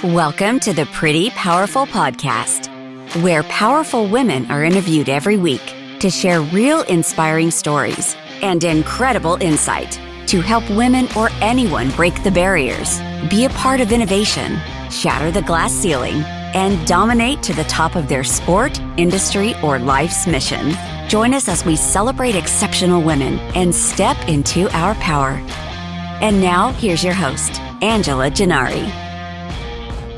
Welcome to the Pretty Powerful Podcast, where powerful women are interviewed every week to share real inspiring stories and incredible insight to help women or anyone break the barriers, be a part of innovation, shatter the glass ceiling, and dominate to the top of their sport, industry, or life's mission. Join us as we celebrate exceptional women and step into our power. And now, here's your host, Angela Gennari.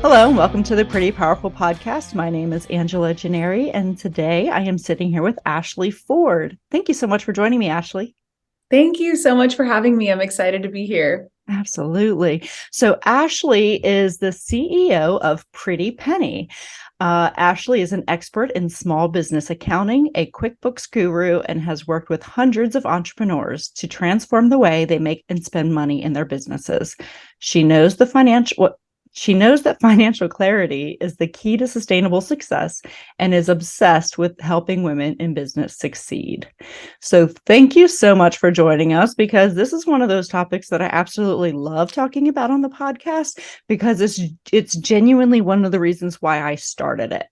Hello, and welcome to the Pretty Powerful Podcast. My name is Angela Gennari, and today I am sitting here with Ashley Ford. Thank you so much for joining me, Ashley. Thank you so much for having me. I'm excited to be here. Absolutely. So Ashley is the CEO of Pretty Penny. Ashley is an expert in small business accounting, a QuickBooks guru, and has worked with hundreds of entrepreneurs to transform the way they make and spend money in their businesses. She knows that financial clarity is the key to sustainable success and is obsessed with helping women in business succeed. So thank you so much for joining us, because this is one of those topics that I absolutely love talking about on the podcast, because it's genuinely one of the reasons why I started it.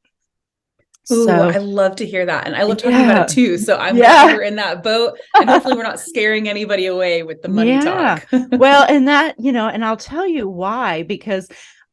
Ooh, So I love to hear that. And I love talking about it too. So I'm glad we're in that boat, and hopefully we're not scaring anybody away with the money talk. Well, and and I'll tell you why, because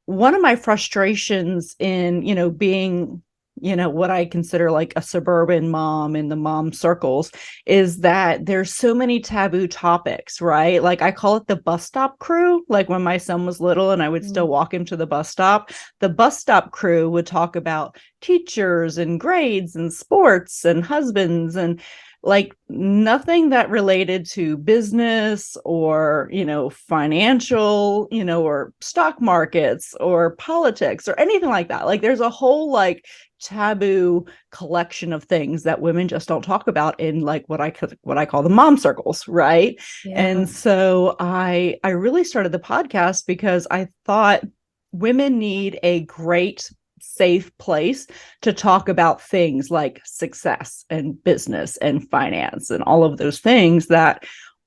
one of my frustrations in, being, what I consider like a suburban mom in the mom circles is that there's so many taboo topics, right? Like I call it the bus stop crew. Like when my son was little and I would still walk him to the bus stop crew would talk about teachers and grades and sports and husbands and like nothing that related to business or, financial, or stock markets or politics or anything like that. Like there's a whole like taboo collection of things that women just don't talk about in like what I call the mom circles, right? Yeah. And so I really started the podcast because I thought women need a great safe place to talk about things like success and business and finance and all of those things that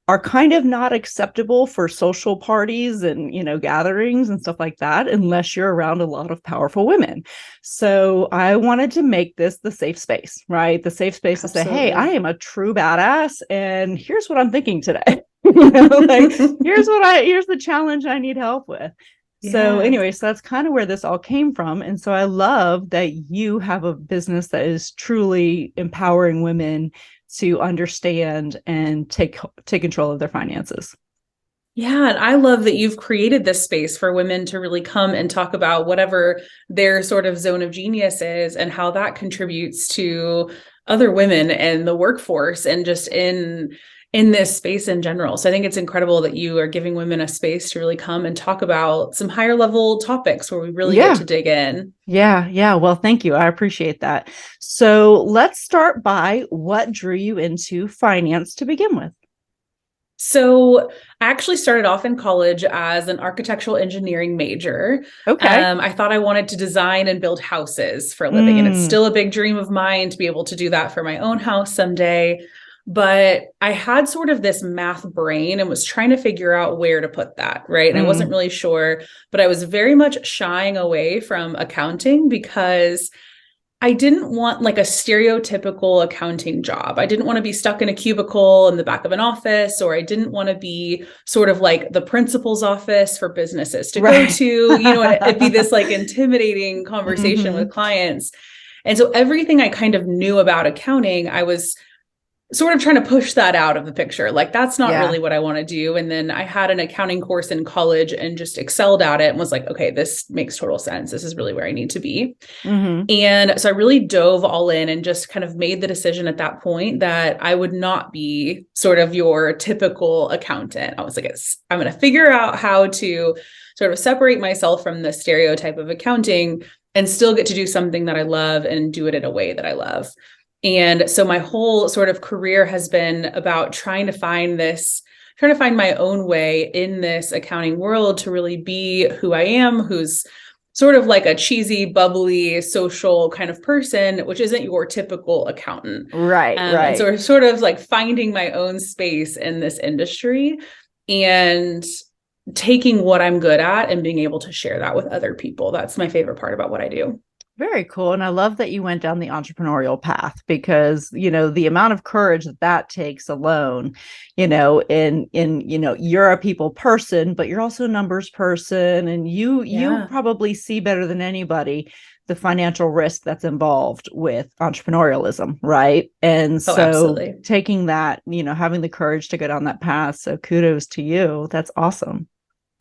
are kind of not acceptable for social parties and, gatherings and stuff like that, unless you're around a lot of powerful women. So I wanted to make this the safe space, right? The safe space to say, hey, I am a true badass and here's what I'm thinking today. Here's the challenge I need help with. So anyway, so that's kind of where this all came from. And so I love that you have a business that is truly empowering women to understand and take control of their finances. Yeah. And I love that you've created this space for women to really come and talk about whatever their sort of zone of genius is and how that contributes to other women and the workforce and just in this space in general. So I think it's incredible that you are giving women a space to really come and talk about some higher level topics where we really get to dig in. Yeah. Well, thank you. I appreciate that. So let's start by what drew you into finance to begin with. So I actually started off in college as an architectural engineering major. Okay. I thought I wanted to design and build houses for a living. And it's still a big dream of mine to be able to do that for my own house someday. But I had sort of this math brain and was trying to figure out where to put that, right? And I wasn't really sure, but I was very much shying away from accounting because I didn't want like a stereotypical accounting job. I didn't want to be stuck in a cubicle in the back of an office, or I didn't want to be sort of like the principal's office for businesses to go to, it'd be this like intimidating conversation with clients. And so everything I kind of knew about accounting, I was sort of trying to push that out of the picture. Like, that's not really what I want to do. And then I had an accounting course in college and just excelled at it and was like, okay, this makes total sense. This is really where I need to be. And so I really dove all in and just kind of made the decision at that point that I would not be sort of your typical accountant. I was like, I'm going to figure out how to sort of separate myself from the stereotype of accounting and still get to do something that I love and do it in a way that I love. And so my whole sort of career has been about trying to find my own way in this accounting world to really be who I am, who's sort of like a cheesy, bubbly, social kind of person, which isn't your typical accountant. Right. And so we're sort of like finding my own space in this industry. And taking what I'm good at and being able to share that with other people. That's my favorite part about what I do. Very cool. And I love that you went down the entrepreneurial path because, the amount of courage that takes alone, you're a people person, but you're also a numbers person. And you probably see better than anybody the financial risk that's involved with entrepreneurialism, right? And so absolutely. taking that, having the courage to go down that path. So kudos to you. That's awesome.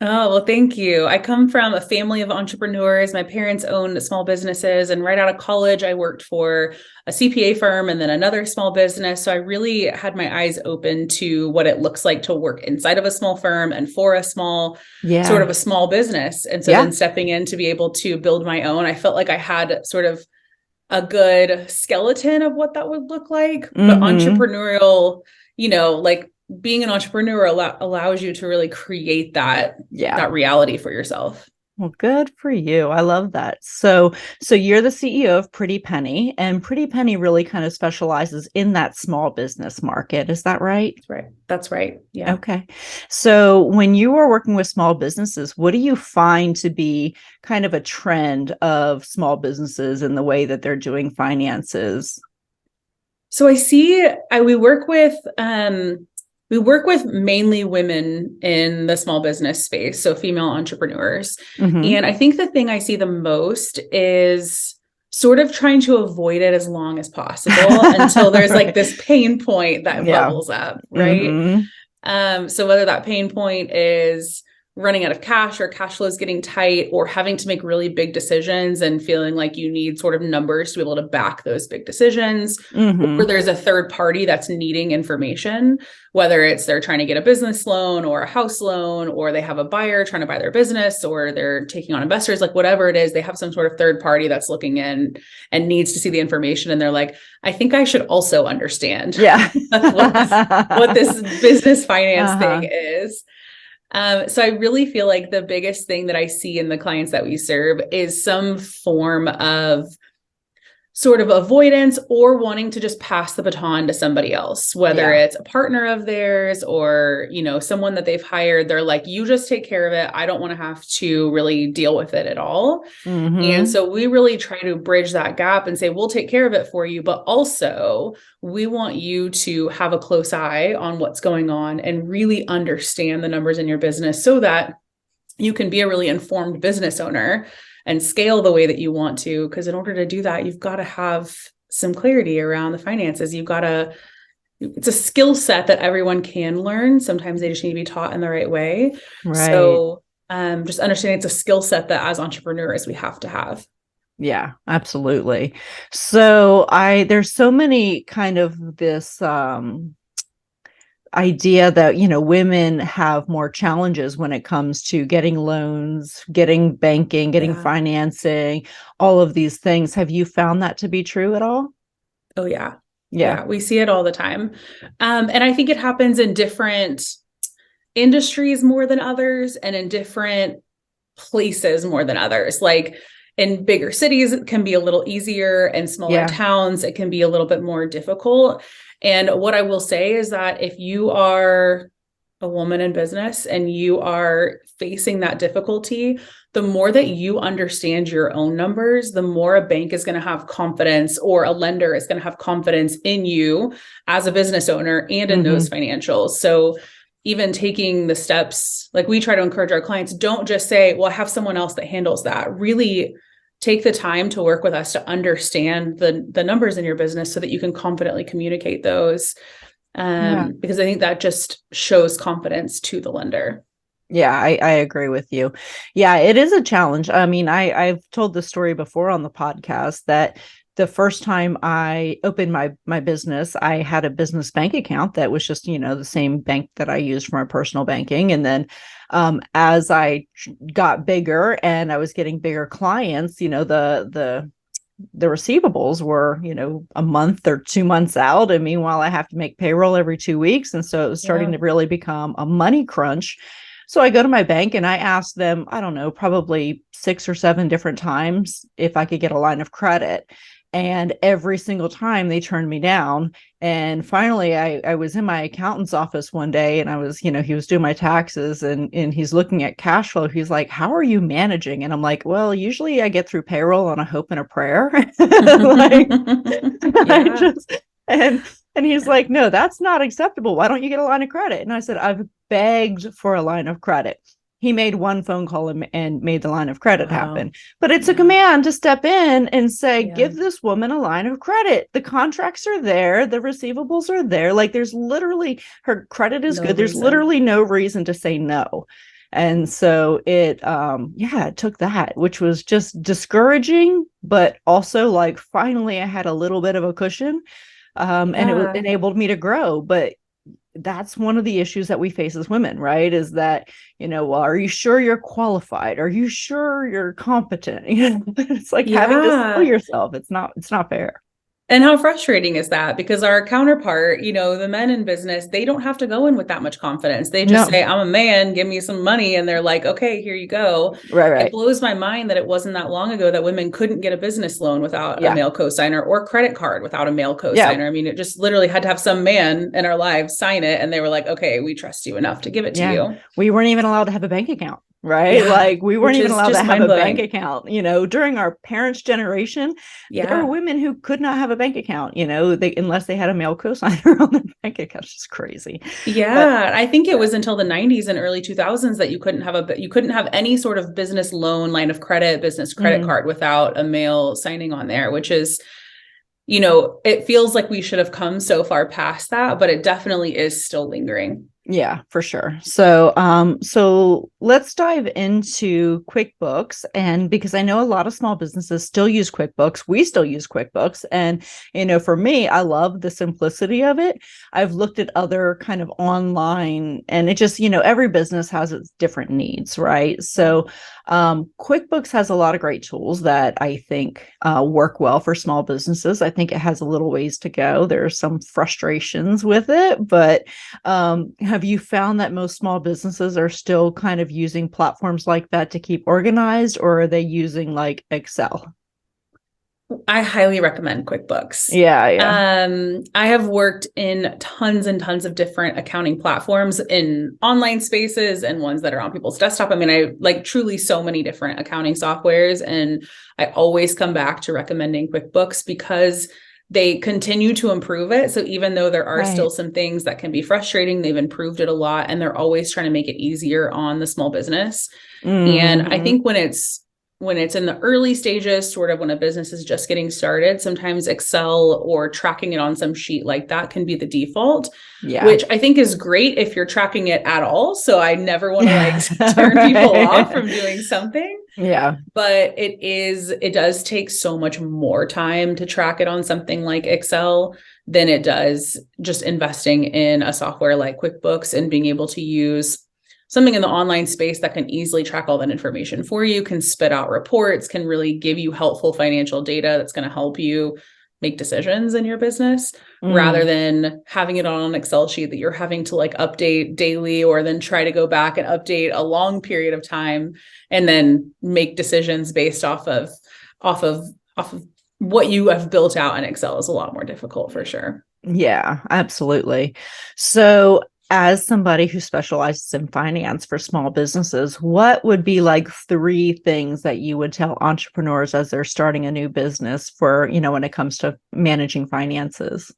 Oh, well, thank you. I come from a family of entrepreneurs. My parents owned small businesses, and right out of college, I worked for a CPA firm and then another small business. So I really had my eyes open to what it looks like to work inside of a small firm and for a small, sort of a small business. And so then stepping in to be able to build my own, I felt like I had sort of a good skeleton of what that would look like. But entrepreneurial, like being an entrepreneur allows you to really create that reality for yourself. Well, good for you. I love that. So you're the CEO of Pretty Penny, and Pretty Penny really kind of specializes in that small business market. Is that right? That's right. Yeah. Okay. So when you are working with small businesses, what do you find to be kind of a trend of small businesses in the way that they're doing finances? So I see, we work with mainly women in the small business space, so female entrepreneurs. And I think the thing I see the most is sort of trying to avoid it as long as possible until there's like this pain point that bubbles up, right? So whether that pain point is running out of cash or cash flow is getting tight or having to make really big decisions and feeling like you need sort of numbers to be able to back those big decisions, or there's a third party that's needing information, whether it's they're trying to get a business loan or a house loan, or they have a buyer trying to buy their business, or they're taking on investors, like whatever it is, they have some sort of third party that's looking in and needs to see the information. And they're like, I think I should also understand what this business finance thing is. So I really feel like the biggest thing that I see in the clients that we serve is some form of sort of avoidance or wanting to just pass the baton to somebody else, whether it's a partner of theirs or, someone that they've hired. They're like, you just take care of it. I don't want to have to really deal with it at all. And so we really try to bridge that gap and say, we'll take care of it for you. But also we want you to have a close eye on what's going on and really understand the numbers in your business so that you can be a really informed business owner and scale the way that you want to. Because in order to do that, you've got to have some clarity around the finances. It's a skill set that everyone can learn. Sometimes they just need to be taught in the right way. Right. So just understanding it's a skill set that as entrepreneurs, we have to have. Yeah, absolutely. So there's so many kind of this, idea that, women have more challenges when it comes to getting loans, getting banking, getting financing, all of these things. Have you found that to be true at all? Oh, yeah. Yeah. We see it all the time. And I think it happens in different industries more than others and in different places more than others. Like in bigger cities, it can be a little easier, and smaller towns, it can be a little bit more difficult. And what I will say is that if you are a woman in business and you are facing that difficulty, the more that you understand your own numbers, the more a bank is going to have confidence, or a lender is going to have confidence in you as a business owner and in those financials. So even taking the steps, like we try to encourage our clients, don't just say, well, I have someone else that handles that. Really take the time to work with us to understand the numbers in your business so that you can confidently communicate those. Because I think that just shows confidence to the lender. Yeah, I agree with you. Yeah, it is a challenge. I mean, I've told the story before on the podcast that the first time I opened my business, I had a business bank account that was just, the same bank that I used for my personal banking. And then as I got bigger and I was getting bigger clients, the receivables were, a month or 2 months out. And meanwhile, I have to make payroll every 2 weeks. And so it was starting to really become a money crunch. So I go to my bank and I ask them, I don't know, probably 6 or 7 different times if I could get a line of credit. And every single time they turned me down. And finally, I was in my accountant's office one day, and I was, he was doing my taxes, and he's looking at cash flow. He's like, "How are you managing?" And I'm like, "Well, usually I get through payroll on a hope and a prayer." Like, I just, and he's like, "No, that's not acceptable. Why don't you get a line of credit?" And I said, "I've begged for a line of credit." He made one phone call and made the line of credit happen. But it took a man to step in and say, "Give this woman a line of credit. The contracts are there. The receivables are there. Like, there's literally, her credit is good. There's literally no reason to say no." And so it took that, which was just discouraging, but also like, finally I had a little bit of a cushion, and it enabled me to grow. But that's one of the issues that we face as women, right? Is that, well, are you sure you're qualified? Are you sure you're competent? It's like having to sell yourself. It's not fair. And how frustrating is that? Because our counterpart, the men in business, they don't have to go in with that much confidence. They just say, "I'm a man, give me some money." And they're like, "Okay, here you go." Right. It blows my mind that it wasn't that long ago that women couldn't get a business loan without a male cosigner, or credit card without a male cosigner. I mean, it just literally had to have some man in our lives sign it. And they were like, "Okay, we trust you enough to give it to you." We weren't even allowed to have a bank account. Right. Like, we weren't even allowed to have a bank account, during our parents' generation. There were women who could not have a bank account, unless they had a male cosigner on their bank account. It's just crazy. But I think it was until the 90s and early 2000s that you couldn't have any sort of business loan, line of credit, business credit card without a male signing on there, which is, it feels like we should have come so far past that, but it definitely is still lingering. Yeah, for sure. So let's dive into QuickBooks. And because I know a lot of small businesses still use QuickBooks, we still use QuickBooks. And, for me, I love the simplicity of it. I've looked at other kind of online, and it just, every business has its different needs, right? So QuickBooks has a lot of great tools that I think work well for small businesses. I think it has a little ways to go. There are some frustrations with it, but have you found that most small businesses are still kind of using platforms like that to keep organized, or are they using like Excel? I highly recommend QuickBooks. I have worked in tons and tons of different accounting platforms in online spaces and ones that are on people's desktop. I mean, I like truly so many different accounting softwares, and I always come back to recommending QuickBooks because they continue to improve it. So even though there are still some things that can be frustrating, they've improved it a lot, and they're always trying to make it easier on the small business. And I think when it's in the early stages, sort of when a business is just getting started, sometimes Excel or tracking it on some sheet like that can be the default, which I think is great if you're tracking it at all. So I never want to turn people off from doing something. But it does take so much more time to track it on something like Excel than it does just investing in a software like QuickBooks and being able to use something in the online space that can easily track all that information for you, can spit out reports, can really give you helpful financial data that's going to help you make decisions in your business, rather than having it on an Excel sheet that you're having to like update daily, or then try to go back and update a long period of time and then make decisions based off of what you have built out in Excel is a lot more difficult for sure. Yeah, absolutely. So as somebody who specializes in finance for small businesses, what would be like 3 things that you would tell entrepreneurs as they're starting a new business for, when it comes to managing finances?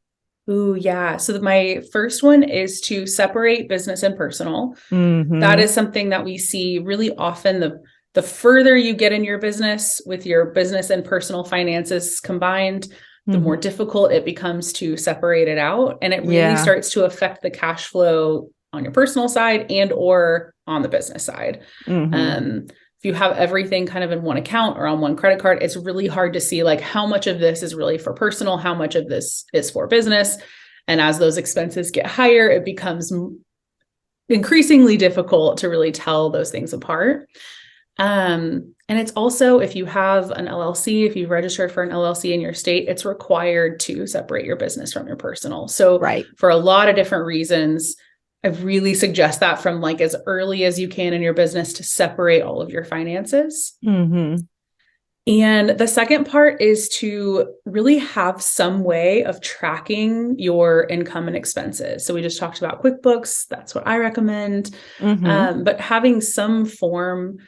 Ooh, yeah. So my first one is to separate business and personal. That is something that we see really often. The further you get in your business with your business and personal finances combined, the more difficult it becomes to separate it out. And it really starts to affect the cash flow on your personal side and or on the business side. If you have everything kind of in one account or on one credit card, it's really hard to see like how much of this is really for personal, how much of this is for business. And as those expenses get higher, it becomes increasingly difficult to really tell those things apart. And it's also, if you have an LLC, if you've registered for an LLC in your state, it's required to separate your business from your personal. So for a lot of different reasons, I really suggest that from like as early as you can in your business to separate all of your finances. And the second part is to really have some way of tracking your income and expenses. So we just talked about QuickBooks. That's what I recommend. But having some form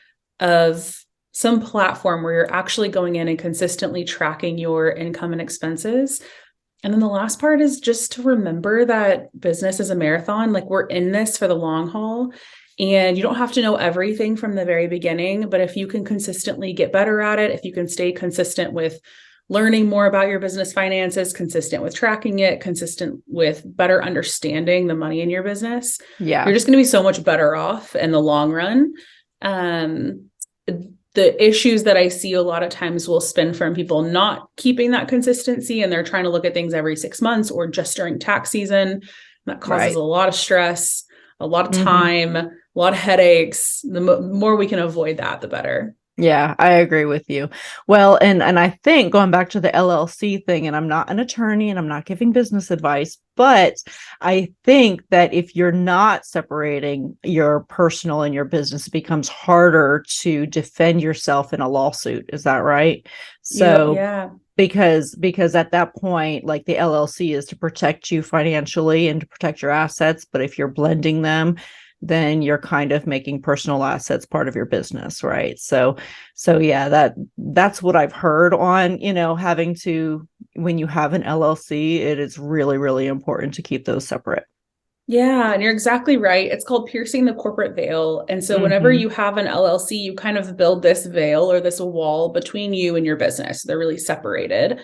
of some platform where you're actually going in and consistently tracking your income and expenses. And then the last part is just to remember that business is a marathon. Like, we're in this for the long haul. And you don't have to know everything from the very beginning, but if you can consistently get better at it, if you can stay consistent with learning more about your business finances, consistent with tracking it, consistent with better understanding the money in your business, you're just going to be so much better off in the long run. The issues that I see a lot of times will spin from people not keeping that consistency, and they're trying to look at things every 6 months or just during tax season. That causes a lot of stress, a lot of time, a lot of headaches. The more we can avoid that, the better. Yeah, I agree with you. Well, and I think going back to the LLC thing, and I'm not an attorney and I'm not giving business advice, but I think that if you're not separating your personal and your business, it becomes harder to defend yourself in a lawsuit. Is that right? So yeah. Because at that point, like, the LLC is to protect you financially and to protect your assets. But if you're blending them, then you're kind of making personal assets part of your business, right? So yeah, that's what I've heard on, having to, when you have an LLC, it is really, really important to keep those separate. Yeah, and you're exactly right. It's called piercing the corporate veil. And so whenever you have an LLC, you kind of build this veil or this wall between you and your business. They're really separated.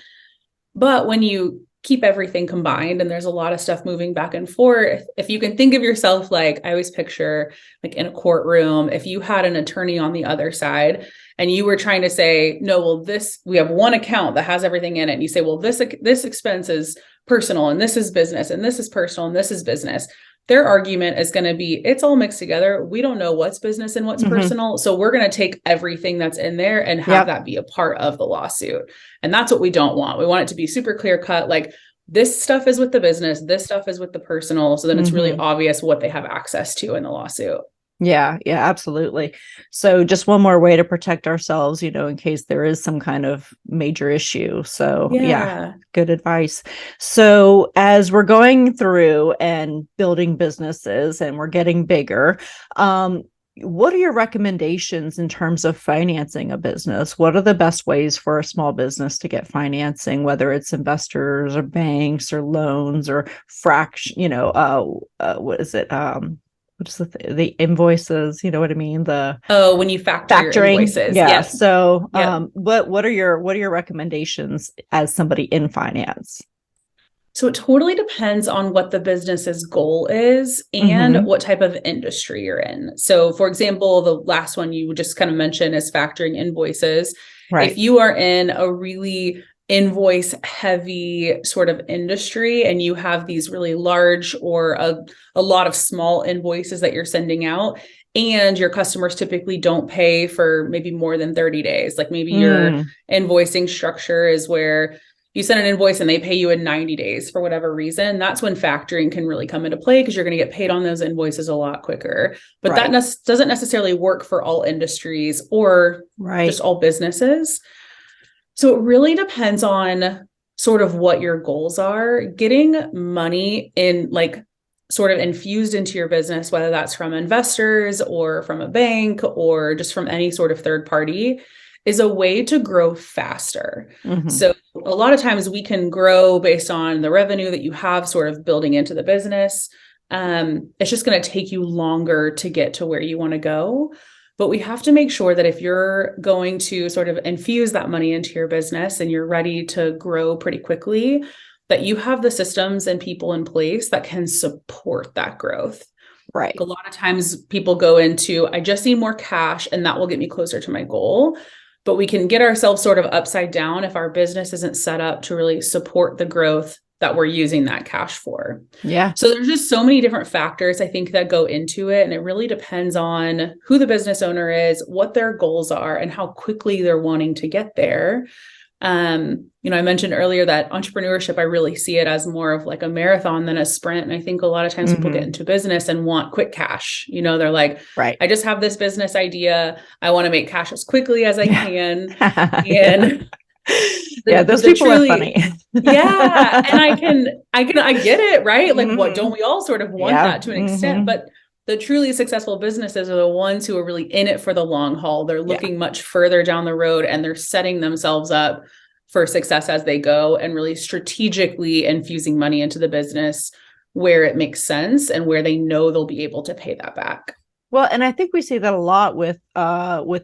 But when you keep everything combined and there's a lot of stuff moving back and forth, if you can think of yourself, like, I always picture, like, in a courtroom, if you had an attorney on the other side and you were trying to say, no, well, we have one account that has everything in it. And you say, well, this expense is personal and this is business and this is personal and this is business. Their argument is going to be, it's all mixed together. We don't know what's business and what's personal. So we're going to take everything that's in there and have that be a part of the lawsuit. And that's what we don't want. We want it to be super clear cut. Like, this stuff is with the business, this stuff is with the personal. So then it's really obvious what they have access to in the lawsuit. Yeah, absolutely. So just one more way to protect ourselves, in case there is some kind of major issue. So yeah, good advice. So as we're going through and building businesses and we're getting bigger, what are your recommendations in terms of financing a business? What are the best ways for a small business to get financing, whether it's investors or banks or loans or fraction, what is it? What's the invoices? You know what I mean? When you factoring your invoices. Yeah. Yes. So, what are your recommendations as somebody in finance? So it totally depends on what the business's goal is and what type of industry you're in. So, for example, the last one you just kind of mentioned is factoring invoices. Right. If you are in a really invoice heavy sort of industry and you have these really large or a lot of small invoices that you're sending out, and your customers typically don't pay for maybe more than 30 days, like maybe your invoicing structure is where you send an invoice and they pay you in 90 days for whatever reason, that's when factoring can really come into play, because you're going to get paid on those invoices a lot quicker. But that doesn't necessarily work for all industries or just all businesses. So it really depends on sort of what your goals are. Getting money in, like, sort of infused into your business, whether that's from investors or from a bank or just from any sort of third party, is a way to grow faster. So a lot of times we can grow based on the revenue that you have sort of building into the business. It's just going to take you longer to get to where you want to go. But we have to make sure that if you're going to sort of infuse that money into your business and you're ready to grow pretty quickly, that you have the systems and people in place that can support that growth. Right. A lot of times people go into, I just need more cash and that will get me closer to my goal. But we can get ourselves sort of upside down if our business isn't set up to really support the growth that we're using that cash for. Yeah. So there's just so many different factors, I think, that go into it. And it really depends on who the business owner is, what their goals are, and how quickly they're wanting to get there. I mentioned earlier that entrepreneurship, I really see it as more of like a marathon than a sprint. And I think a lot of times people get into business and want quick cash. They're like, right, I just have this business idea. I want to make cash as quickly as I can. And those people are funny. Yeah. And I get it, right? Like, what don't we all sort of want that to an extent? But the truly successful businesses are the ones who are really in it for the long haul. They're looking much further down the road, and they're setting themselves up for success as they go, and really strategically infusing money into the business where it makes sense and where they know they'll be able to pay that back. Well, and I think we see that a lot with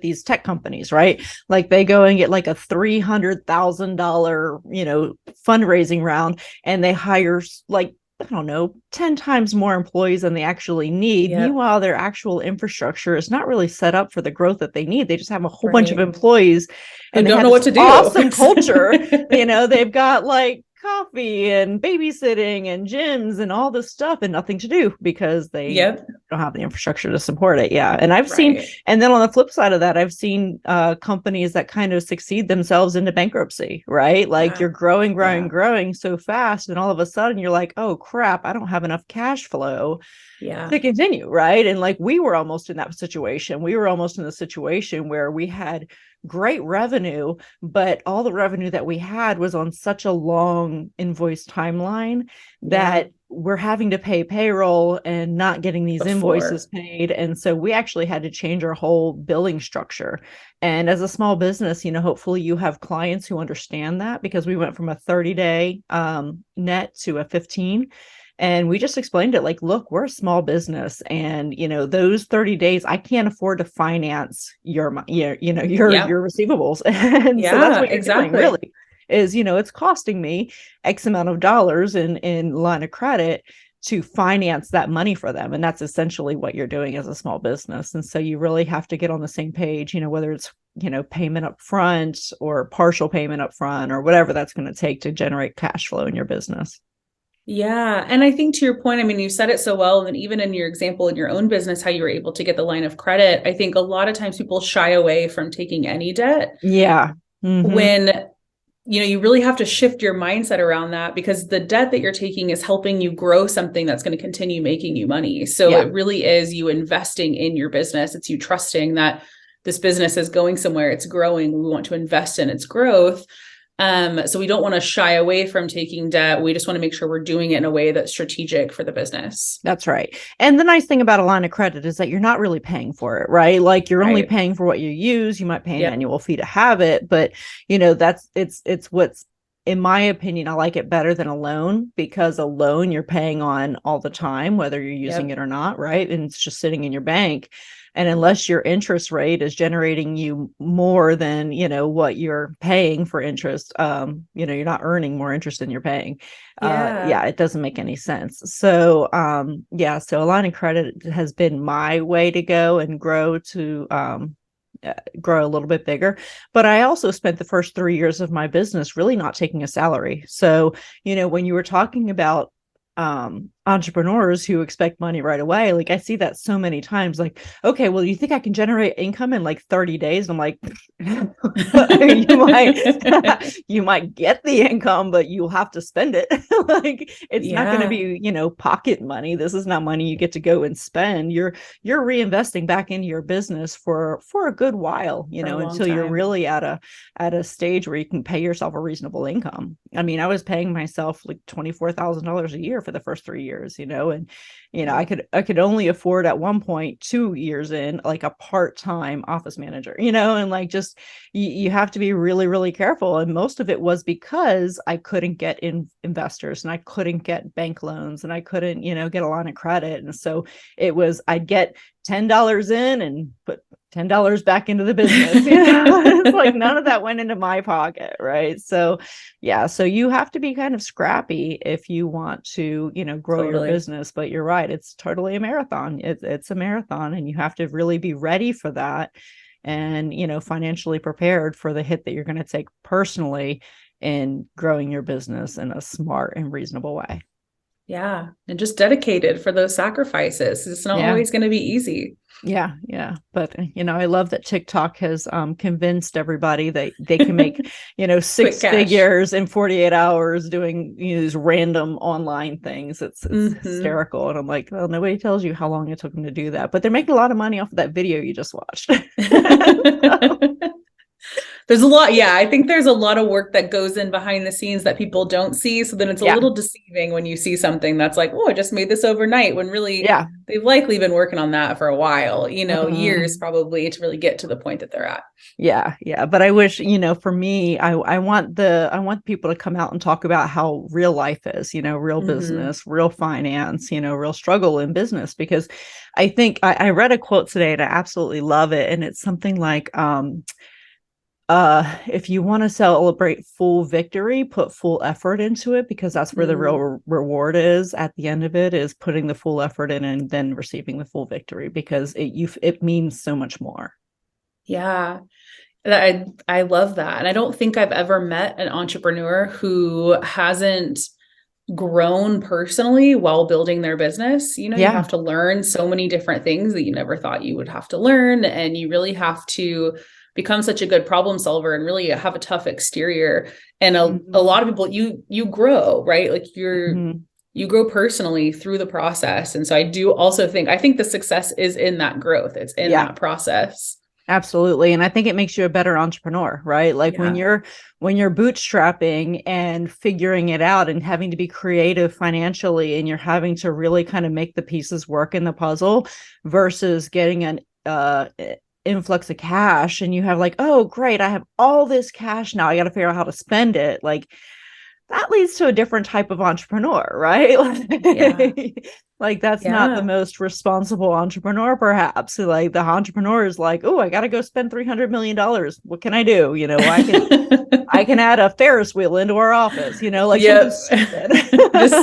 these tech companies, right? Like they go and get like a $300,000, fundraising round, and they hire like, I don't know, 10 times more employees than they actually need. Yep. Meanwhile, their actual infrastructure is not really set up for the growth that they need. They just have a whole bunch of employees and they don't know what to do. Awesome culture. They've got like coffee and babysitting and gyms and all this stuff and nothing to do because they don't have the infrastructure to support it. Yeah. And I've seen, and then on the flip side of that, I've seen companies that kind of succeed themselves into bankruptcy, right? Like you're growing so fast. And all of a sudden you're like, oh crap, I don't have enough cash flow to continue. Right. And like, we were almost in that situation. We were almost in the situation where we had great revenue, but all the revenue that we had was on such a long invoice timeline that we're having to pay payroll and not getting these invoices paid. And so we actually had to change our whole billing structure. And as a small business, hopefully you have clients who understand that, because we went from a 30-day net to a 15. And we just explained it like, look, we're a small business, and those 30 days, I can't afford to finance your receivables. And so that's what you're doing, really, is it's costing me X amount of dollars in line of credit to finance that money for them. And that's essentially what you're doing as a small business. And so you really have to get on the same page, whether it's payment up front or partial payment up front or whatever that's going to take to generate cash flow in your business. Yeah. And I think to your point, you said it so well. And even in your example in your own business, how you were able to get the line of credit, I think a lot of times people shy away from taking any debt. Yeah. When, you really have to shift your mindset around that, because the debt that you're taking is helping you grow something that's going to continue making you money. So it really is you investing in your business. It's you trusting that this business is going somewhere, it's growing. We want to invest in its growth. So we don't want to shy away from taking debt. We just want to make sure we're doing it in a way that's strategic for the business. That's right. And the nice thing about a line of credit is that you're not really paying for it, right? Like you're only paying for what you use. You might pay an annual fee to have it, but it's what's, in my opinion, I like it better than a loan, because a loan you're paying on all the time, whether you're using it or not, right? And it's just sitting in your bank. And unless your interest rate is generating you more than, what you're paying for interest, you're not earning more interest than you're paying. It doesn't make any sense. So, so a line of credit has been my way to go and grow a little bit bigger. But I also spent the first 3 years of my business really not taking a salary. So, when you were talking about entrepreneurs who expect money right away, like I see that so many times, like, okay, well, you think I can generate income in like 30 days? And I'm like, you might get the income, but you'll have to spend it. Like it's not going to be, pocket money. This is not money you get to go and spend. You're reinvesting back into your business for a good while, until you're really at a stage where you can pay yourself a reasonable income. I was paying myself like $24,000 a year for the first 3 years, and I could only afford at one point 2 years in like a part-time office manager, and like just you have to be really, really careful. And most of it was because I couldn't get investors, and I couldn't get bank loans, and I couldn't, get a line of credit. And so it was, I'd get $10 in and put $10 back into the business. It's like none of that went into my pocket, right? So so you have to be kind of scrappy if you want to, grow your business. But you're right, it's totally a marathon. It's a marathon, and you have to really be ready for that, and financially prepared for the hit that you're going to take personally in growing your business in a smart and reasonable way. Yeah. And just dedicated for those sacrifices. It's not always going to be easy. Yeah. Yeah. But, I love that TikTok has convinced everybody that they can make, six figures in 48 hours doing these random online things. It's hysterical. And I'm like, well, nobody tells you how long it took them to do that, but they're making a lot of money off of that video you just watched. There's a lot. Yeah. I think there's a lot of work that goes in behind the scenes that people don't see. So then it's a little deceiving when you see something that's like, oh, I just made this overnight, when really they've likely been working on that for a while, years probably, to really get to the point that they're at. Yeah. Yeah. But I wish, for me, I want people to come out and talk about how real life is, real business, real finance, real struggle in business, because I think I read a quote today and I absolutely love it. And it's something like, if you want to celebrate full victory, put full effort into it, because that's where the real reward is at the end of it, is putting the full effort in and then receiving the full victory, because it means so much more. Yeah. I love that. And I don't think I've ever met an entrepreneur who hasn't grown personally while building their business. You have to learn so many different things that you never thought you would have to learn. And you really have to become such a good problem solver and really have a tough exterior. And a lot of people, you grow, right? Like you grow personally through the process. And so I think the success is in that growth. It's in that process. Absolutely. And I think it makes you a better entrepreneur, right? Like when you're bootstrapping and figuring it out and having to be creative financially, and you're having to really kind of make the pieces work in the puzzle, versus getting an influx of cash and you have like, oh great, I have all this cash now, I got to figure out how to spend it. Like that leads to a different type of entrepreneur, right? Like that's not the most responsible entrepreneur, perhaps. Like the entrepreneur is like, oh, I got to go spend $300 million. What can I do? I can add a Ferris wheel into our office, like just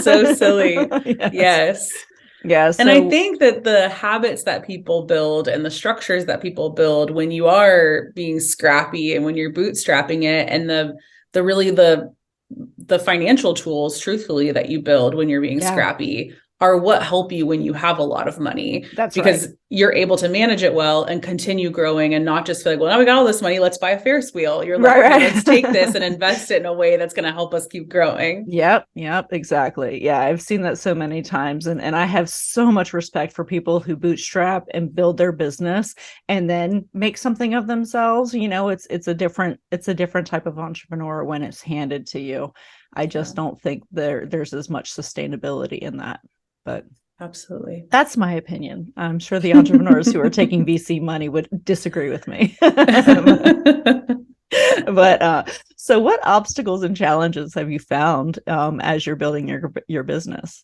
so silly. Yes. Yes. And I think that the habits that people build and the structures that people build when you are being scrappy and when you're bootstrapping it, and the financial tools, truthfully, that you build when you're being scrappy are what help you when you have a lot of money. That's because you're able to manage it well and continue growing, and not just feel like, well, now we got all this money, let's buy a Ferris wheel. You're like, let's take this and invest it in a way that's going to help us keep growing. Yep, exactly. Yeah, I've seen that so many times. And I have so much respect for people who bootstrap and build their business and then make something of themselves. It's a different type of entrepreneur when it's handed to you. I just don't think there's as much sustainability in that. But absolutely, that's my opinion. I'm sure the entrepreneurs who are taking VC money would disagree with me. But so what obstacles and challenges have you found as you're building your business?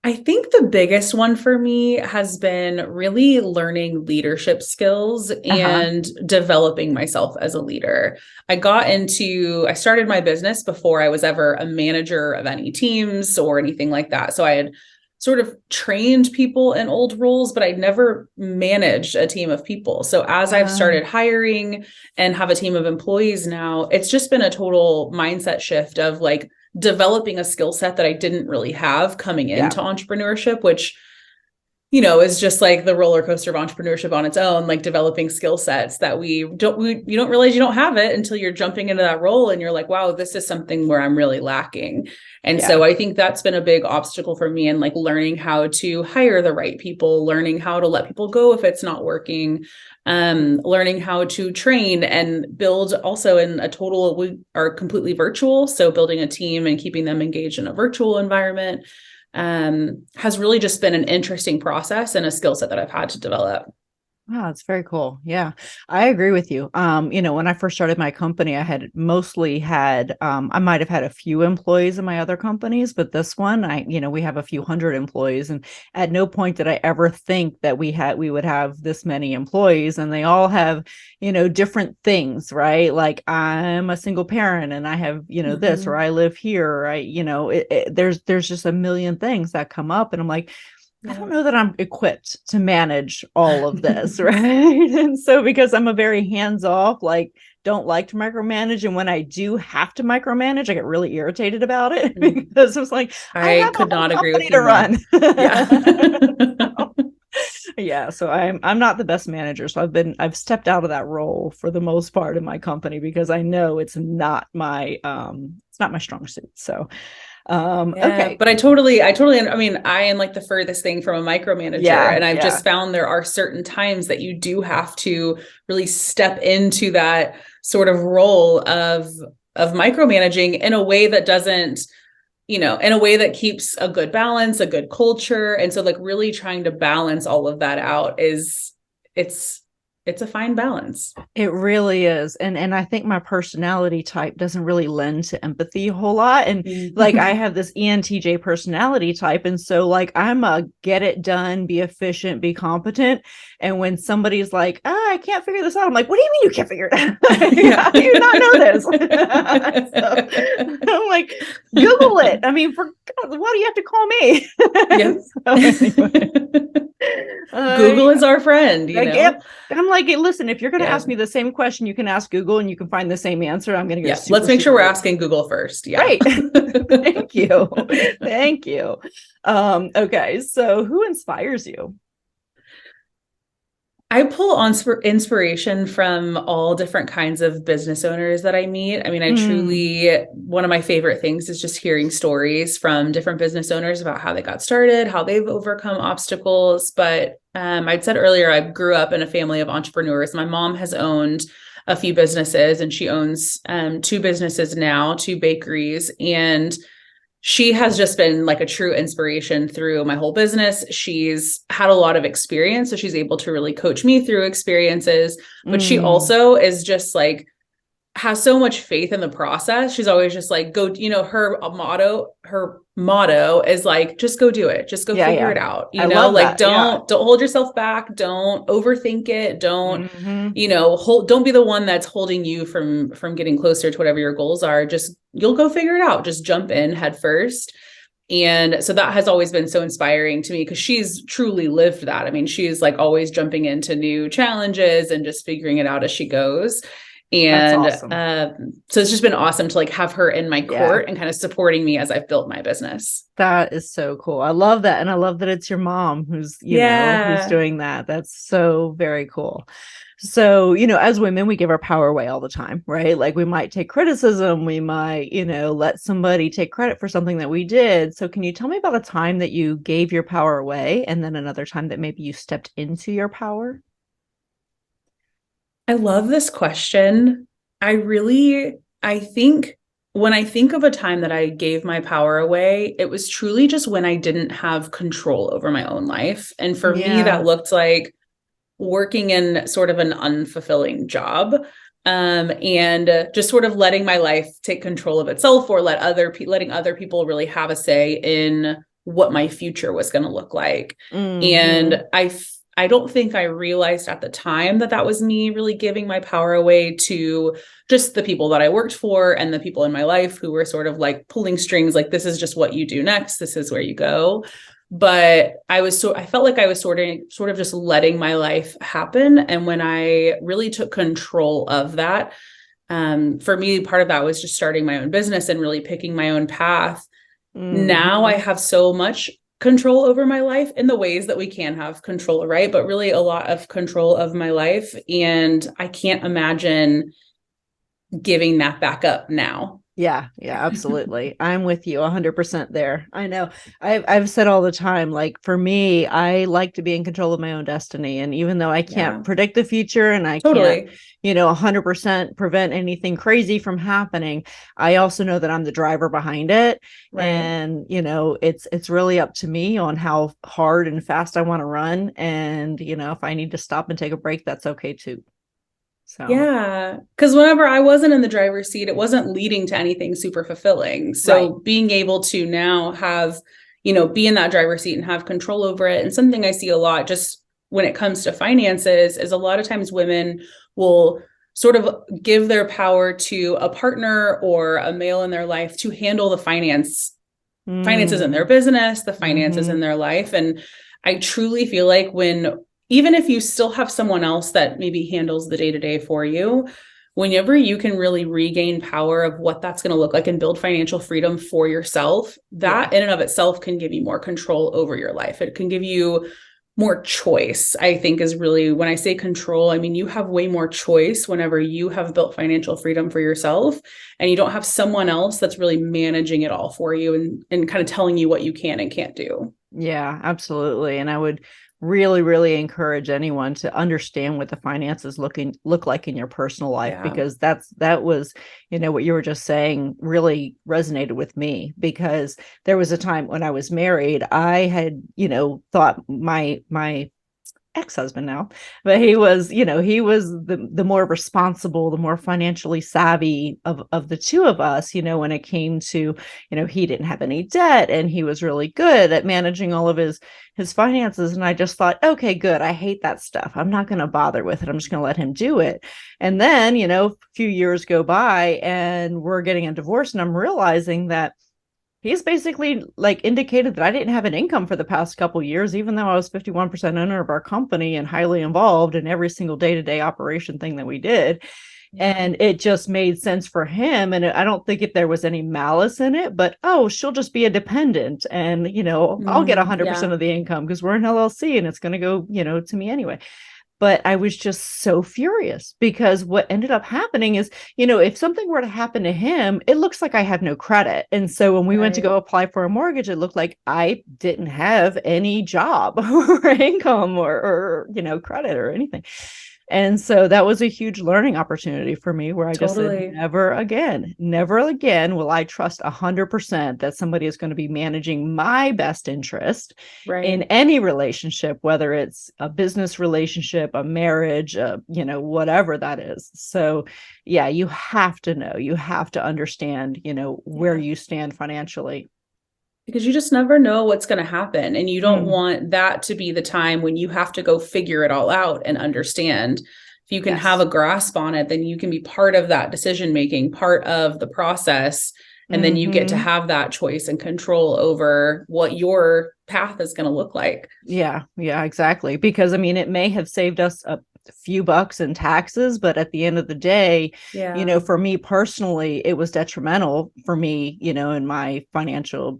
I think the biggest one for me has been really learning leadership skills and developing myself as a leader. I started my business before I was ever a manager of any teams or anything like that. So I had sort of trained people in old roles, but I'd never managed a team of people. So as I've started hiring and have a team of employees now, it's just been a total mindset shift of like developing a skill set that I didn't really have coming into entrepreneurship, which, is just like the roller coaster of entrepreneurship on its own, like developing skill sets that you don't realize you don't have it until you're jumping into that role. And you're like, wow, this is something where I'm really lacking. And so I think that's been a big obstacle for me, and like learning how to hire the right people, learning how to let people go if it's not working, learning how to train and build also we are completely virtual. So building a team and keeping them engaged in a virtual environment has really just been an interesting process and a skill set that I've had to develop. Wow, it's very cool. Yeah, I agree with you. When I first started my company, I had mostly had, I might have had a few employees in my other companies, but this one, we have a few hundred employees, and at no point did I ever think that we would have this many employees, and they all have, different things, right? Like I'm a single parent and I have, this, or I live here, there's just a million things that come up, and I'm like, I don't know that I'm equipped to manage all of this, right? And so because I'm a very hands-off, like don't like to micromanage. And when I do have to micromanage, I get really irritated about it because it's like I I have a could whole not agree company with to you more. run. Yeah. Yeah, so I'm not the best manager. So I've stepped out of that role for the most part in my company because I know it's not my strong suit. So Yeah, okay. but I mean, I am like the furthest thing from a micromanager. Yeah, And I've yeah. just found there are certain times that you do have to really step into that sort of role of micromanaging in a way that doesn't, in a way that keeps a good balance, a good culture. And so like really trying to balance all of that out it's a fine balance. It really is. And I think my personality type doesn't really lend to empathy a whole lot. And like I have this ENTJ personality type. And so like I'm a get it done, be efficient, be competent. And when somebody's like, I can't figure this out, I'm like, what do you mean you can't figure it out? Yeah. How do you not know this? So, I'm like, Google it. I mean, for God, why do you have to call me? Yep. So anyway. Google is our friend, like, yep. I'm like, hey, listen, if you're going to Yeah. ask me the same question, you can ask Google and you can find the same answer. I'm going to go. Yeah. Let's make sure we're asking Google first. Yeah. Right. Thank you. Thank you. Okay. So who inspires you? I pull on inspiration from all different kinds of business owners that I meet. I mean, one of my favorite things is just hearing stories from different business owners about how they got started, how they've overcome obstacles. But I'd said earlier, I grew up in a family of entrepreneurs. My mom has owned a few businesses and she owns 2 businesses now, 2 bakeries. And she has just been like a true inspiration through my whole business. She's had a lot of experience, so she's able to really coach me through experiences, but she also is just like, has so much faith in the process. She's always just like, go, her motto is like, just go do it. Just go figure it out. Like, don't hold yourself back. Don't overthink it. Don't, don't be the one that's holding you from getting closer to whatever your goals are. Just, you'll go figure it out. Just jump in head first. And so that has always been so inspiring to me because she's truly lived that. I mean, she's like always jumping into new challenges and just figuring it out as she goes. And awesome. So it's just been awesome to like have her in my court and kind of supporting me as I've built my business. That is so cool. I love that. And I love that it's your mom who's, who's doing that. That's so very cool. So, as women, we give our power away all the time, right? Like we might take criticism. We might, let somebody take credit for something that we did. So can you tell me about a time that you gave your power away and then another time that maybe you stepped into your power? I love this question. I think when I think of a time that I gave my power away, it was truly just when I didn't have control over my own life. And for me, that looked like working in sort of an unfulfilling job, and just sort of letting my life take control of itself or letting other people really have a say in what my future was going to look like. And I don't think I realized at the time that was me really giving my power away to just the people that I worked for and the people in my life who were sort of like pulling strings, like, this is just what you do next. This is where you go. But I felt like I was sort of just letting my life happen. And when I really took control of that, for me, part of that was just starting my own business and really picking my own path. Now I have so much control over my life in the ways that we can have control, right? But really a lot of control of my life. And I can't imagine giving that back up now. Yeah, absolutely. I'm with you 100% there. I know I've said all the time, like for me, I like to be in control of my own destiny. And even though I can't predict the future and I can't, 100% prevent anything crazy from happening, I also know that I'm the driver behind it. Right. And, it's really up to me on how hard and fast I want to run. And, if I need to stop and take a break, that's okay too. So. Yeah, because whenever I wasn't in the driver's seat, it wasn't leading to anything super fulfilling. So being able to now have, be in that driver's seat and have control over it. And something I see a lot just when it comes to finances is a lot of times women will sort of give their power to a partner or a male in their life to handle the finances in their business, the finances in their life. And I truly feel like even if you still have someone else that maybe handles the day-to-day for you, whenever you can really regain power of what that's going to look like and build financial freedom for yourself, that in and of itself can give you more control over your life. It can give you more choice, I think, is really, when I say control, I mean, you have way more choice whenever you have built financial freedom for yourself and you don't have someone else that's really managing it all for you and kind of telling you what you can and can't do. Yeah, absolutely. And I would really, really encourage anyone to understand what the finances look like in your personal life, because that was, what you were just saying really resonated with me, because there was a time when I was married, I had, thought my ex-husband now, but he was the more responsible, the more financially savvy of the two of us, when it came to, he didn't have any debt and he was really good at managing all of his finances. And I just thought, okay, good. I hate that stuff. I'm not going to bother with it. I'm just going to let him do it. And then, a few years go by and we're getting a divorce, and I'm realizing that he's basically indicated that I didn't have an income for the past couple of years, even though I was 51% owner of our company and highly involved in every single day-to-day operation thing that we did. And it just made sense for him. And I don't think if there was any malice in it, but, she'll just be a dependent and, I'll get 100% of the income because we're an LLC and it's going to go, to me anyway. But I was just so furious, because what ended up happening is, if something were to happen to him, it looks like I have no credit. And so when we went to go apply for a mortgage, it looked like I didn't have any job or income or credit or anything. And so that was a huge learning opportunity for me, where I just said, never again will I trust 100% that somebody is going to be managing my best interest in any relationship, whether it's a business relationship, a marriage, whatever that is. So yeah, you have to know, you have to understand, where you stand financially. Because you just never know what's going to happen. And you don't want that to be the time when you have to go figure it all out and understand. If you can have a grasp on it, then you can be part of that decision-making, part of the process. And then you get to have that choice and control over what your path is going to look like. Yeah, exactly. Because it may have saved us a few bucks in taxes, but at the end of the day, for me personally, it was detrimental for me, in my financial,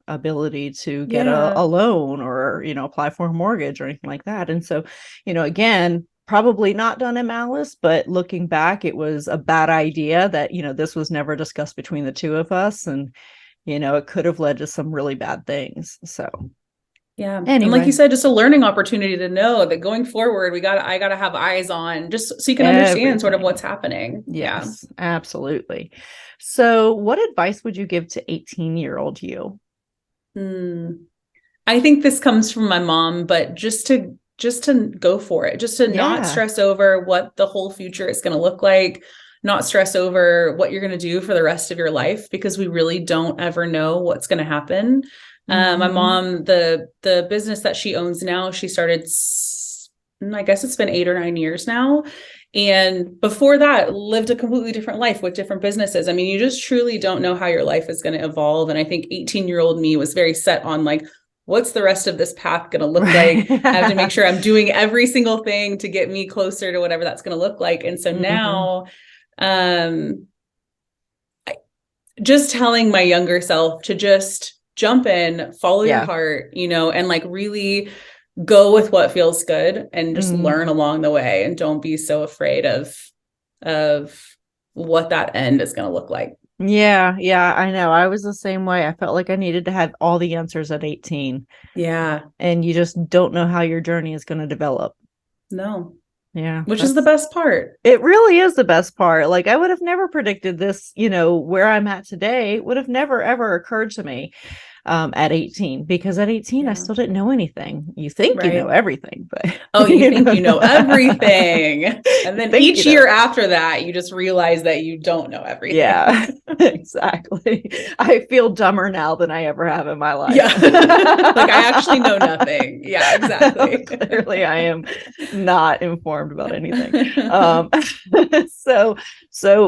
ability to get a loan or, apply for a mortgage or anything like that. And so, again, probably not done in malice, but looking back, it was a bad idea that, this was never discussed between the two of us. And, it could have led to some really bad things. So yeah. Anyway. And like you said, just a learning opportunity to know that going forward, I got to have eyes on, just so you can understand sort of what's happening. Yes, absolutely. So what advice would you give to 18-year-old you? I think this comes from my mom, but just to go for it, just to not stress over what the whole future is going to look like, not stress over what you're going to do for the rest of your life, because we really don't ever know what's going to happen. My mom, the business that she owns now, she started, I guess it's been 8 or 9 years now. And before that, lived a completely different life with different businesses. You just truly don't know how your life is going to evolve. And I think 18-year-old me was very set on what's the rest of this path going to look like? I have to make sure I'm doing every single thing to get me closer to whatever that's going to look like. And so now, just telling my younger self to just jump in, follow your heart, and really go with what feels good and just learn along the way, and don't be so afraid of what that end is going to look like. Yeah, I know. I was the same way. I felt like I needed to have all the answers at 18. Yeah. And you just don't know how your journey is going to develop. No. Yeah. Which is the best part. It really is the best part. I would have never predicted this, where I'm at today would have never, ever occurred to me. At 18, because at 18, I still didn't know anything. You think you know everything, but you think you know everything. And then each year after that, you just realize that you don't know everything. Yeah, exactly. I feel dumber now than I ever have in my life. Yeah. I actually know nothing. Yeah, exactly. Clearly, I am not informed about anything. So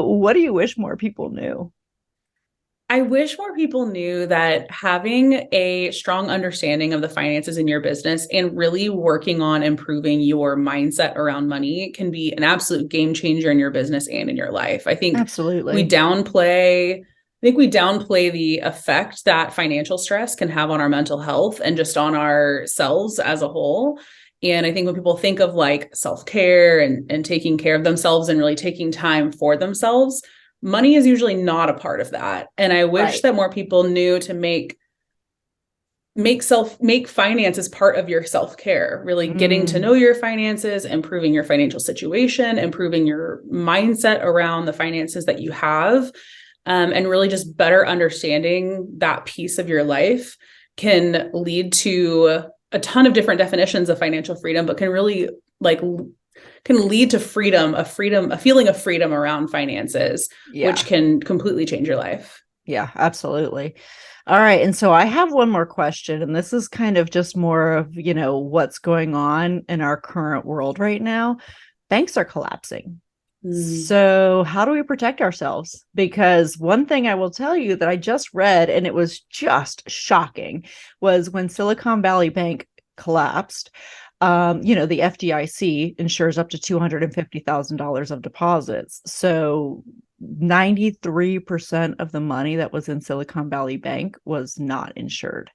what do you wish more people knew? I wish more people knew that having a strong understanding of the finances in your business and really working on improving your mindset around money can be an absolute game changer in your business and in your life. I think Absolutely. we downplay the effect that financial stress can have on our mental health and just on ourselves as a whole. And I think when people think of like self-care and taking care of themselves and really taking time for themselves, money is usually not a part of that. And I wish that more people knew to make finances part of your self-care, really getting to know your finances, improving your financial situation, improving your mindset around the finances that you have, and really just better understanding that piece of your life can lead to a ton of different definitions of financial freedom, but can really can lead to a feeling of freedom around finances, which can completely change your life. Yeah, absolutely. All right. And so I have one more question, and this is kind of just more of, what's going on in our current world right now. Banks are collapsing. So how do we protect ourselves? Because one thing I will tell you that I just read, and it was just shocking, was when Silicon Valley Bank collapsed, the FDIC insures up to $250,000 of deposits. So 93% of the money that was in Silicon Valley Bank was not insured.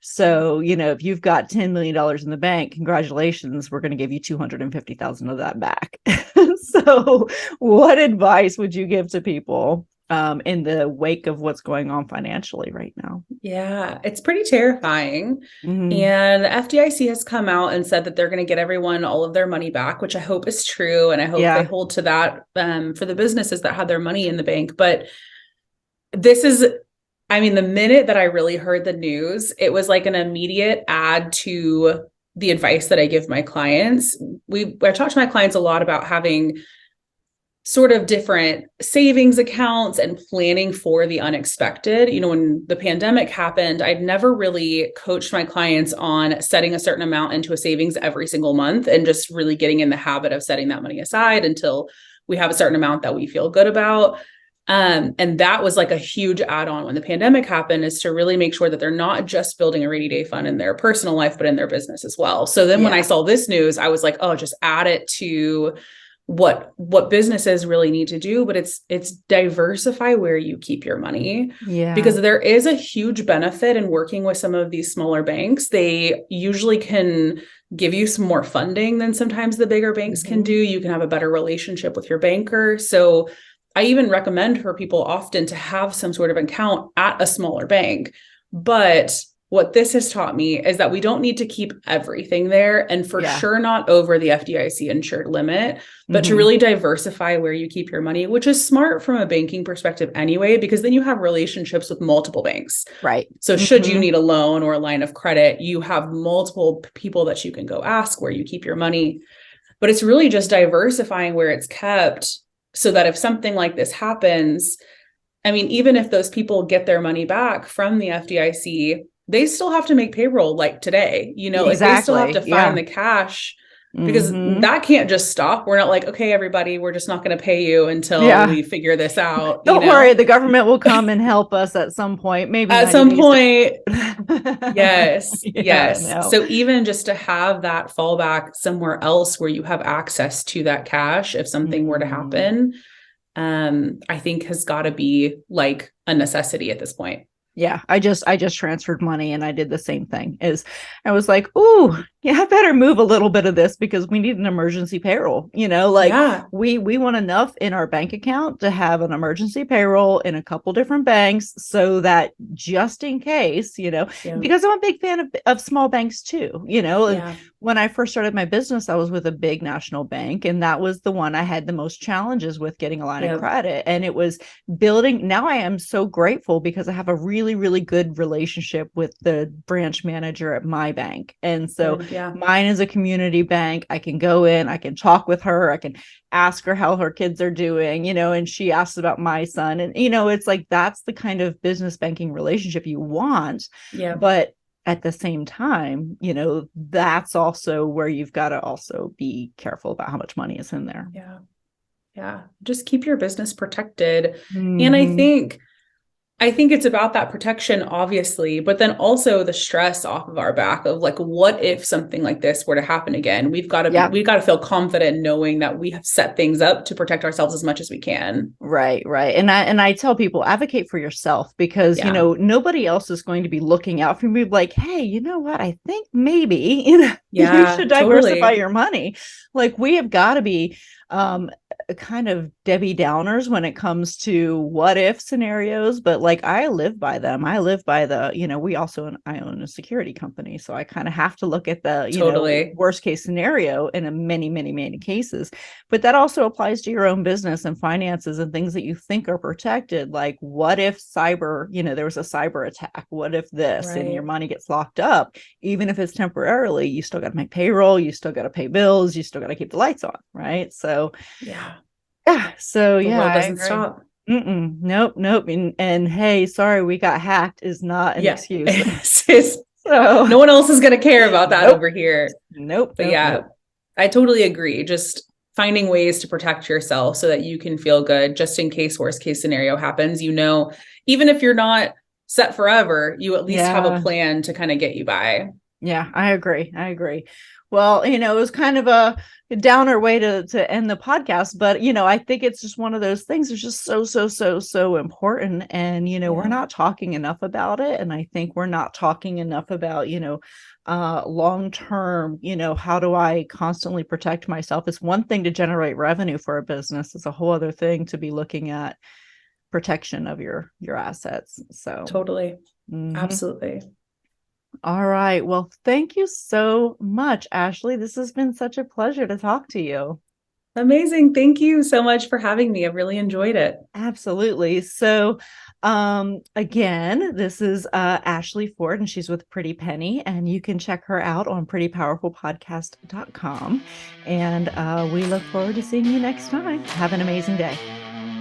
So, if you've got $10 million in the bank, congratulations, we're going to give you 250,000 of that back. So what advice would you give to people in the wake of what's going on financially right now? Yeah, it's pretty terrifying. And the FDIC has come out and said that they're going to get everyone all of their money back, which I hope is true. And I hope they hold to that for the businesses that had their money in the bank. But the minute that I really heard the news, it was like an immediate add to the advice that I give my clients. I talk to my clients a lot about having sort of different savings accounts and planning for the unexpected. When the pandemic happened, I'd never really coached my clients on setting a certain amount into a savings every single month and just really getting in the habit of setting that money aside until we have a certain amount that we feel good about. And that was like a huge add-on when the pandemic happened, is to really make sure that they're not just building a rainy day fund in their personal life, but in their business as well. So then when I saw this news, I was like, oh, just add it to what businesses really need to do, but it's diversify where you keep your money. Yeah. Because there is a huge benefit in working with some of these smaller banks. They usually can give you some more funding than sometimes the bigger banks can do. You can have a better relationship with your banker. So I even recommend for people often to have some sort of account at a smaller bank. But what this has taught me is that we don't need to keep everything there, and for sure not over the FDIC insured limit, but to really diversify where you keep your money, which is smart from a banking perspective anyway, because then you have relationships with multiple banks. Right. So should you need a loan or a line of credit, you have multiple people that you can go ask where you keep your money. But it's really just diversifying where it's kept so that if something like this happens, even if those people get their money back from the FDIC, they still have to make payroll like today, like they still have to find the cash, because that can't just stop. We're not like, okay, everybody, we're just not going to pay you until we figure this out. Don't worry. The government will come and help us at some point, maybe at some point. Yes. Yes. No. So even just to have that fallback somewhere else where you have access to that cash, if something were to happen, I think has got to be like a necessity at this point. Yeah, I just transferred money, and I did the same thing. I was like, ooh, I better move a little bit of this because we need an emergency payroll. We want enough in our bank account to have an emergency payroll in a couple different banks, so that just in case, because I'm a big fan of small banks too, When I first started my business, I was with a big national bank, and that was the one I had the most challenges with getting a line of credit. And it was building. Now I am so grateful because I have a really, really good relationship with the branch manager at my bank. And so mine is a community bank. I can go in, I can talk with her, I can ask her how her kids are doing, and she asks about my son. And, it's like, that's the kind of business banking relationship you want. Yeah. But at the same time, that's also where you've got to also be careful about how much money is in there. Yeah. Yeah. Just keep your business protected. And I think I think it's about that protection, obviously, but then also the stress off of our back of like, what if something like this were to happen again? We've got to feel confident knowing that we have set things up to protect ourselves as much as we can. Right. And I tell people, advocate for yourself, because, you know, nobody else is going to be looking out for you. Like, hey, you know what? I think maybe, you should diversify your money. Like, we have got to be kind of Debbie Downers when it comes to what if scenarios, but like, I live by them. I live by the, I own a security company, so I kind of have to look at the worst case scenario in a many cases. But that also applies to your own business and finances and things that you think are protected. Like, what if there was a cyber attack? What if this and your money gets locked up? Even if it's temporarily, you still got to make payroll, you still got to pay bills, you still got to keep the lights on, right? So so the world doesn't stop. Nope. And hey, sorry, we got hacked is not an excuse. So no one else is going to care about that over here. But I totally agree. Just finding ways to protect yourself so that you can feel good, just in case worst case scenario happens. Even if you're not set forever, you at least have a plan to kind of get you by. Yeah, I agree. Well, it was kind of a downer way to end the podcast, but, I think it's just one of those things that's just so important. And, we're not talking enough about it. And I think we're not talking enough about, long-term, how do I constantly protect myself? It's one thing to generate revenue for a business. It's a whole other thing to be looking at protection of your assets. So totally. Absolutely. All right. Well, thank you so much, Ashley. This has been such a pleasure to talk to you. Amazing. Thank you so much for having me. I've really enjoyed it. Absolutely. So, again, this is Ashley Ford, and she's with Pretty Penny, and you can check her out on prettypowerfulpodcast.com. And we look forward to seeing you next time. Have an amazing day.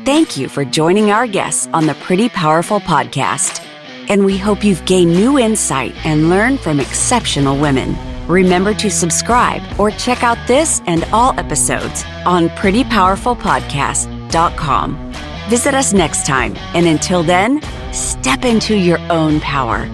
Thank you for joining our guests on the Pretty Powerful Podcast. And we hope you've gained new insight and learned from exceptional women. Remember to subscribe or check out this and all episodes on prettypowerfulpodcast.com. Visit us next time, and until then, step into your own power.